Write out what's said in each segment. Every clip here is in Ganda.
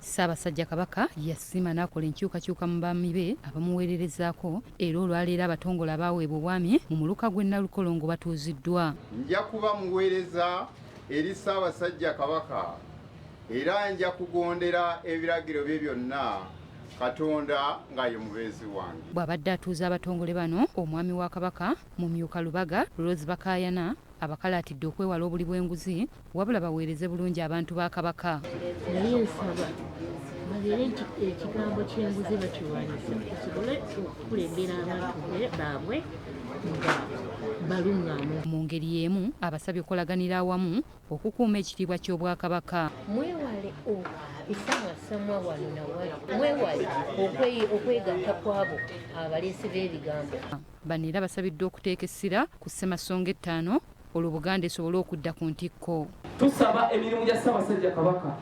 Ssaabasajja Kabaka yasima n'akola enkyukakyuka mu baami be abamuweererezaako era olwaleero abatongole abaaweebwa obwami mu muluka gw'e Nnalukolongo batuuziddwa. Nja kuba muweereza eri Ssaabasajja Kabaka era nja kugondera ebiragiro bye byonna Katonda nga ye mubeezi wange. Bw'abadde atuuza abatongole bano, omwami wa Kabaka Mumyuka Lubaga Rose Bakayana abakalaatidde okwewala obuli bw'enguzi wabula baweereze bulungi abantu ba Kabaka. Naye nsaba babeere nti ekigambo ky'enguzi bakiwanyisa kisobole okukulembera abantu baabwe nga baluŋŋamu. Mu ngeri y'emu abasabye okulaganira awamu okukuuma ekitiibwa ky'Obwakabaka. Mwewale esangasamwa wano nawali, mwewale okwegatta kwabo abaleesi b'ebigambo. Bano era basabiddwa okuteeka essira ku Ssemasonga 5 olwo Buganda esobole okudda ku ntikko. Tusaba emirimu gya Ssaabasajja Kabaka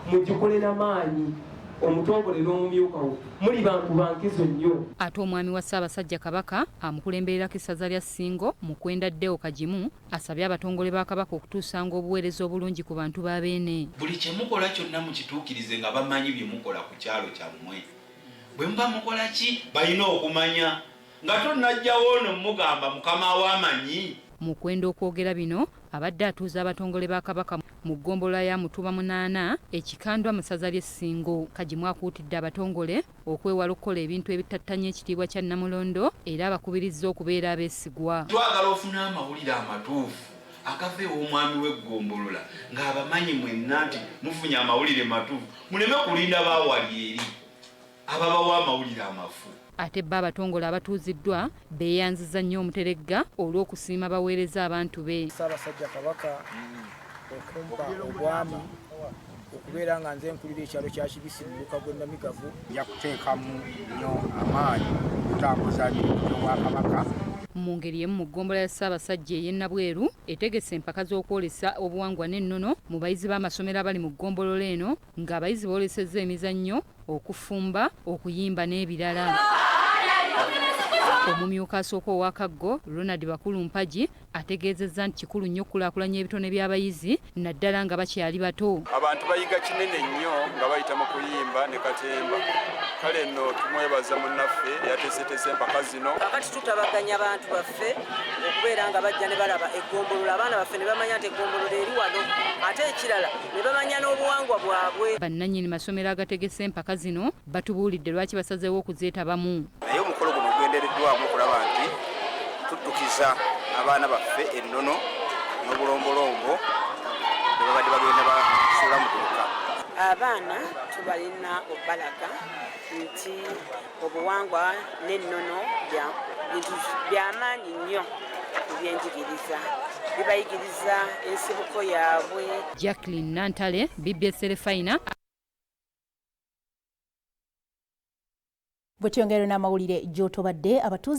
mugikolera maanyi, omutongole n'omumyuka we muli bantu bankizo nnyo. Ate omwami wa Ssaabasajja Kabaka amukulembererako essaza lya Ssingo mu kwenda Ddeo Kagimu asabye abatongole ba Kabaka okutuusanga obuweereza obulungi ku bantu ba Beene. Buli kye mukola kyonna mukituukirize nga bamanyi bye mukola ku kyalo kyammwe. Bwe muba mukola ki balina okumanya nga tonnajjawo ono mugamba mukama w'amanyi. Mu kwenda okwogera bino abadde atuuza abatongole ba Kabaka mu ggombolola ya Mutuba 8 ekikandwa mu ssaza ly'e Ssingo. Kagimu akuutidde abatongole okwewala okukola ebintu ebitattanya ekitiibwa kya Nnamulondo era abakubirizza okubeera abeesigwa. Twagala ofuna amawulire amatuufu agava ew'omwami w'eggombolola ng'abamanyi mwenna nti mufunye amawulire matuufu, muleme kulinda baawali eri ababawa amawulire amafu. Ate bo abatongole abatuuziddwa beeyanziza nnyo Omuteregga olw'okusiima baweereza abantu be. Ssaabasajja Kabaka okumpa obwami okubeera nga nze nkulira ekyalo kya Kibisi mu muluka gw'e Namigavu. Nja kuteekamu nnyo amaanyi okutambuza emirimu gy'Obwakabaka. Mu ngeri emu mu ggombolola ya Ssaabasajja ey'e Nabweru etegese empaka z'okwolesa obuwangwa n'ennono mu bayizi b'amasomero abali mu ggombolola eno ng'abayizi boolesezza emizannyo, okufumba, okuyimba n'ebirala. Omumyuka asooka owa Kaggo Ronald Bakulu Mpagi ategeezezza nti kikulu nnyo okukulaakulanya ebitone by'abayizi naddala nga bakyali bato. Abantu bayiga kinene nnyo nga bayita mu kuyimba ne katemba. Kale nno tumwebaza munnaffe yateeseteese empaka zino. Kakati tutabaganya abantu baffe okubeera nga bajja ne balaba eggombolola, abaana baffe ne bamanya nti eggombolola eri wano, ate ekirala ne bamanya n'obuwangwa bwabwe. Bannannyini masomero agategese empaka zino batubuulidde lwaki basazeewo okuzeetabamu. Naye omukolo guno gugendereddwamu okulaba nti tuddukiza abaana baffe ennono n'obulombolombo bwe babadde bagenda basuula mu dduluka. Abaana tubalina obbalaga nti obuwangwa n'ennono bintu by'amaanyi nnyo mu byenjigiriza, bibayigiriza ensibuko yaabwe. Jacqueline Nantale, BBS Refina. Bwe tuyongera n'amawulire gy'otobadde abatuuze